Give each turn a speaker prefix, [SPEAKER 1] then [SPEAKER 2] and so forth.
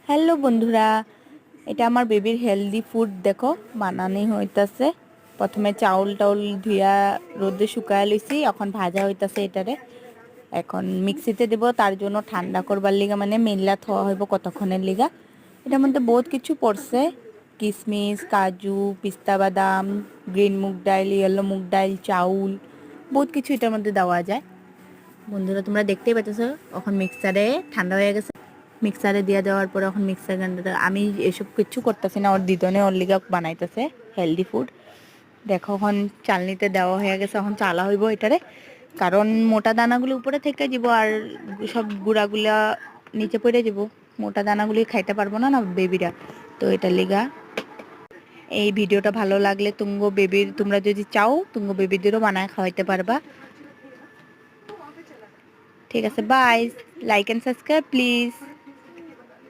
[SPEAKER 1] Hello বন্ধুরা, এটা আমার বেবির হেলদি ফুড দেখো বানানি হইতাছে। প্রথমে চাউল টাউল ধুইয়া রোদে শুকায় লইছি, এখন ভাজা হইতাছে এটারে। এখন মিক্সিতে দেব, তার জন্য ঠান্ডা করবার লিগা মানে মেল্লা থোয়া হইব কতক্ষণের লিগা। এটার মধ্যে বহুত কিছু পড়ছে, কিশমিশ, কাজু, পিস্তা বাদাম, গ্রিন মুগ ডাল, ইয়েলো মুগ ডাল, চাউল, বহুত কিছু এটার মধ্যে দেওয়া যায়। বন্ধুরা তোমরা দেখতেই পাচ্ছ, এখন মিক্সারে ঠান্ডা হয়ে গেছে। মিক্সারে দিয়ে দেওয়ার পরে এখন মিক্সার গ্রাইন্ডারে আমি এসব কিছু করতেছি না, ওর দিদনে ওর লিগা বানাইতেছে হেলদি ফুড। দেখো এখন চালনিতে দেওয়া হয়ে গেছে, এখন চালা হইব এটারে, কারণ মোটা দানাগুলো উপরে থেকে যাব আর সব গুঁড়াগুলা নিচে পড়ে যাব। মোটা দানাগুলি খাইতে পারবো না না বেবিরা, তো এটার লিগা। এই ভিডিওটা ভালো লাগলে তোমরা যদি চাও তুঙ্গ বেবিদেরও বানায় খাওয়াইতে পারবা। ঠিক আছে, bye. Like and subscribe please.